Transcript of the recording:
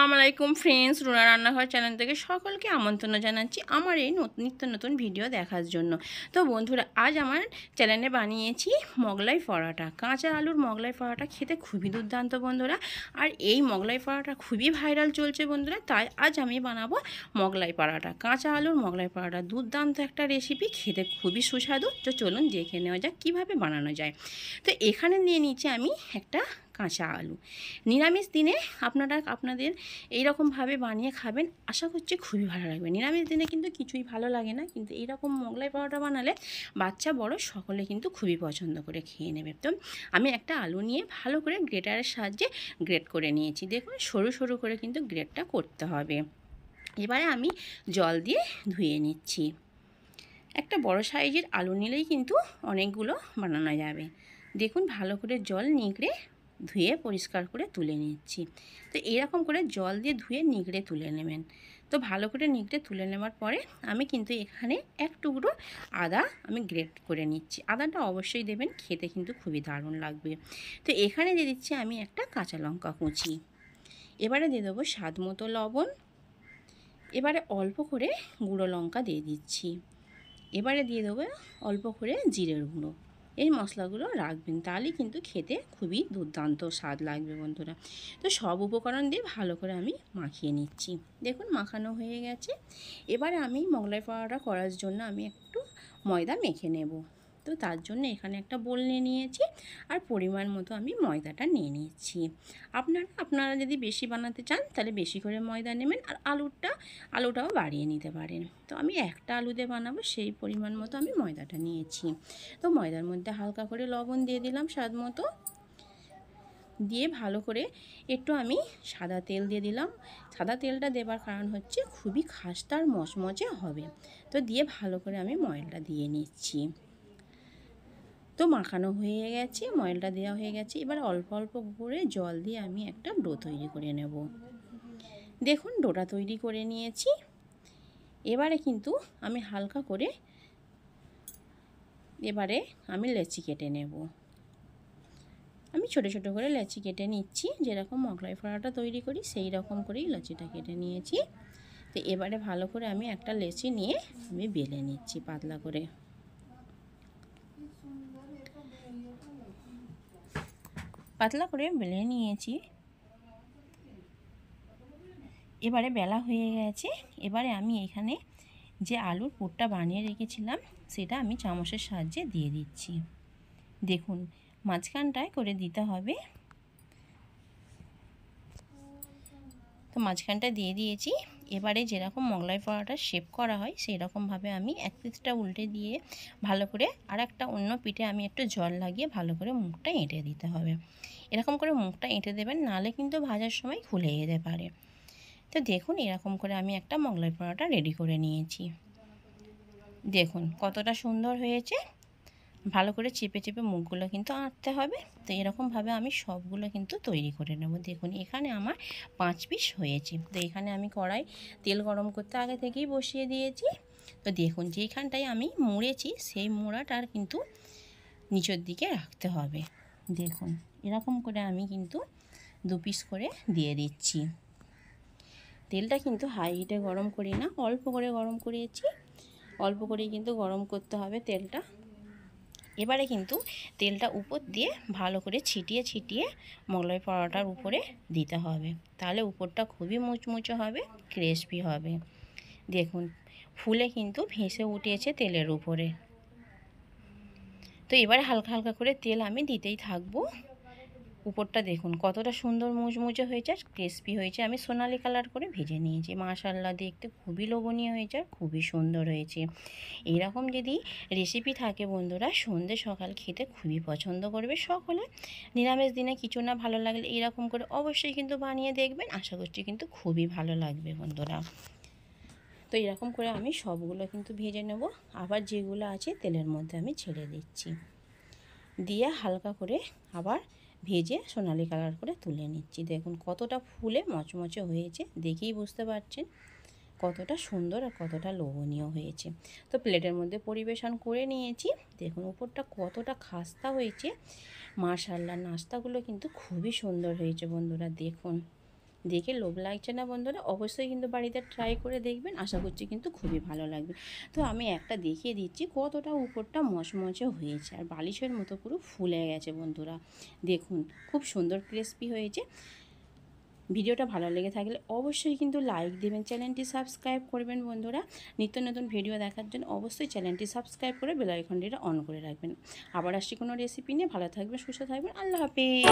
আসসালামু আলাইকুম ফ্রেন্ডস, রুনা রান্নাঘর চ্যানেল থেকে সকলকে আমন্ত্রণ জানাচ্ছি আমার এই নিত্য নতুন ভিডিও দেখার জন্য। তো বন্ধুরা, আজ আমার চ্যানেলে বানিয়েছি মোগলাই পরোটা। কাঁচা আলুর মোগলাই পরোটা খেতে খুবই দুর্দান্ত বন্ধুরা। আর এই মোগলাই পরোটা খুবই ভাইরাল চলছে বন্ধুরা, তাই আজ আমি বানাবো মোগলাই পরোটা। কাঁচা আলুর মোগলাই পরোটা দুর্দান্ত একটা রেসিপি, খেতে খুবই সুস্বাদু। তো চলুন দেখে নেওয়া যাক কীভাবে বানানো যায়। তো এখানে নিয়ে নিচ্ছি আমি একটা কাঁচা আলু। নিরামিষ দিনে আপনাদের এইরকমভাবে বানিয়ে খাবেন, আশা করছি খুবই ভালো লাগবে। নিরামিষ দিনে কিন্তু কিছুই ভালো লাগে না, কিন্তু এইরকম মোগলাই পরোটা বানালে বাচ্চা বড় সকলে কিন্তু খুবই পছন্দ করে খেয়ে নেবে। তো আমি একটা আলু নিয়ে ভালো করে গ্রেটারের সাহায্যে গ্রেট করে নিয়েছি। দেখুন, সরু সরু করে কিন্তু গ্রেটটা করতে হবে। এবারে আমি জল দিয়ে ধুয়ে নিচ্ছি। একটা বড় সাইজের আলু নিলেই কিন্তু অনেকগুলো বানানো যাবে। দেখুন, ভালো করে জল নিগড়ে ধুয়ে পরিষ্কার করে তুলে নিচ্ছি। তো এরকম করে জল দিয়ে ধুয়ে নিগড়ে তুলে নেবেন। তো ভালো করে নিগড়ে তুলে নেওয়ার পরে আমি কিন্তু এখানে এক টুকরো আদা আমি গ্রেট করে নিচ্ছি। আদাটা অবশ্যই দেবেন, খেতে কিন্তু খুবই দারুণ লাগবে। তো এখানে দিয়ে দিচ্ছি আমি একটা কাঁচা লঙ্কা কুচি। এবারে দিয়ে দেবো স্বাদ মতো লবণ। এবারে অল্প করে গুঁড়ো লঙ্কা দিয়ে দিচ্ছি। এবারে দিয়ে দেবো অল্প করে জিরের গুঁড়ো। এই মশলাগুলো রাখবেন, তাহলেই কিন্তু খেতে খুবই দুর্দান্ত স্বাদ লাগবে বন্ধুরা। তো সব উপকরণ দিয়ে ভালো করে আমি মাখিয়ে নিচ্ছি। দেখুন, মাখানো হয়ে গেছে। এবারে আমি মোগলাই পরোটা করার জন্য আমি একটু ময়দা মেখে নেব। তো তার জন্য এখানে একটা বোল নিয়ে নিয়েছি, আর পরিমাণ মতো আমি ময়দাটা নিয়ে নিচ্ছি। আপনারা যদি বেশি বানাতে চান তাহলে বেশি করে ময়দা নেবেন, আর আলুটাও বাড়িয়ে নিতে পারেন। তো আমি একটা আলু দিয়ে বানাবো, সেই পরিমাণ মতো আমি ময়দাটা নিয়েছি। তো ময়দার মধ্যে হালকা করে লবণ দিয়ে দিলাম স্বাদ মতো, দিয়ে ভালো করে একটু আমি সাদা তেল দিয়ে দিলাম। সাদা তেলটা দেবার কারণ হচ্ছে খুবই খাস্তা আর মচমচে হবে। তো দিয়ে ভালো করে আমি ময়দাটা দিয়ে নিচ্ছি। তো মাখানো হয়ে গেছে, ময়দাটা দেওয়া হয়ে গেছে। এবার অল্প অল্প করে জল দিয়ে আমি একটা ডো তৈরি করে নেব। দেখুন, ডোটা তৈরি করে নিয়েছি। এবারে কিন্তু আমি হালকা করে আমি লেচি কেটে নেব। আমি ছোট ছোট করে লেচি কেটে নিচ্ছি, যেরকম মোগলাই পরোটা তৈরি করি সেই রকম করেই লেচিটা কেটে নিয়েছি। তো এবারে ভালো করে আমি একটা লেচি নিয়ে আমি বেলে নিচ্ছি পাতলা করে। পাতলা করে বেলে নিয়েছি। এবারে বেলা হয়ে গেছে। এবারে আমি এখানে যে আলুর পুরটা বানিয়ে রেখেছিলাম সেটা আমি চামচের সাহায্যে দিয়ে দিচ্ছি। দেখুন, মাঝখানটায় করে দিতে হবে। তো মাঝখানটা দিয়ে দিয়েছি। এবারে যেরকম মোগলাই পরোটার শেপ করা হয় সেই রকমভাবে আমি এক পিঠটা উল্টে দিয়ে ভালো করে আর একটা অন্য পিঠে আমি একটু জল লাগিয়ে ভালো করে মুখটা এঁটে দিতে হবে। এরকম করে মুখটা এঁটে দেবেন, নাহলে কিন্তু ভাজার সময় খুলে যেতে পারে। তো দেখুন, এরকম করে আমি একটা মোগলাই পরোটা রেডি করে নিয়েছি। দেখুন কতটা সুন্দর হয়েছে। ভালো করে চেপে চেপে মুখগুলো কিন্তু আঁটতে হবে। তো এরকমভাবে আমি সবগুলো কিন্তু তৈরি করে নেব। দেখুন, এখানে আমার 5 পিস হয়েছে। তো এখানে আমি কড়াই তেল গরম করতে আগে থেকেই বসিয়ে দিয়েছি। তো দেখুন, যেইখানটায় আমি মুড়েছি সেই মোড়াটার কিন্তু নিচের দিকে রাখতে হবে। দেখুন, এরকম করে আমি কিন্তু 2 পিস করে দিয়ে দিচ্ছি। তেলটা কিন্তু হাই হিটে গরম করি না, অল্প করে গরম করিয়েছি। অল্প করেই কিন্তু গরম করতে হবে তেলটা। এবারে কিন্তু তেলটা উপর দিয়ে ভালো করে ছিটিয়ে ছিটিয়ে মোগলাই পরোটার উপরে দিতে হবে, তাহলে উপরটা খুবই মুচমুচে হবে, ক্রিসপি হবে। দেখুন, ফুলে কিন্তু ভেসে উঠেছে তেলের উপরে। তো এবারে হালকা হালকা করে তেল আমি দিতেই থাকবো। উপরটা দেখুন কতটা সুন্দর মুচমুচে হয়েছে, ক্রিসপি হয়েছে। আমি সোনালি কালার করে ভেজে নিয়েছি। মাশাআল্লাহ, দেখতে খুবই লোভনীয় হয়েছে আর খুবই সুন্দর হয়েছে। এইরকম যদি রেসিপি থাকে বন্ধুরা, সন্ধ্যে সকাল খেতে খুবই পছন্দ করবে সকলে। নিরামিষ দিনে কিছু না ভালো লাগলে এইরকম করে অবশ্যই কিন্তু বানিয়ে দেখবেন, আশা করছি কিন্তু খুবই ভালো লাগবে বন্ধুরা। তো এরকম করে আমি সবগুলো কিন্তু ভেজে নেব। আবার যেগুলো আছে তেলের মধ্যে আমি ছেড়ে দিচ্ছি, দিয়ে হালকা করে আবার ভেজে সোনালি কালার করে তুলে নিচ্ছি। দেখুন কতটা ফুলে মচমচে হয়েছে, দেখেই বুঝতে পারছেন কতটা সুন্দর আর কতটা লোভনীয় হয়েছে। তো প্লেটের মধ্যে পরিবেশন করে নিয়েছি। দেখুন উপরটা কতটা খাস্তা হয়েছে। মাশাআল্লাহ, নাস্তাগুলো কিন্তু খুবই সুন্দর হয়েছে বন্ধুরা। দেখুন দেখে লোভ লাগছে না বন্ধুরা? অবশ্যই কিন্তু বাড়িতে ট্রাই করে দেখবেন, আশা করছি কিন্তু খুবই ভালো লাগবে। তো আমি একটা দেখিয়ে দিচ্ছি কতটা উপরটা মচমচে হয়েছে আর বালিশের মতো পুরো ফুলে গেছে বন্ধুরা। দেখুন খুব সুন্দর ক্রিস্পি হয়েছে। ভিডিওটা ভালো লেগে থাকলে অবশ্যই কিন্তু লাইক দেবেন, চ্যানেলটি সাবস্ক্রাইব করবেন বন্ধুরা। নিত্য নতুন ভিডিও দেখার জন্য অবশ্যই চ্যানেলটি সাবস্ক্রাইব করে বেল আইকনটিটা অন করে রাখবেন। আবার আসছি কোনো রেসিপি নিয়ে। ভালো থাকবেন, সুস্থ থাকবেন। আল্লাহ হাফেজ।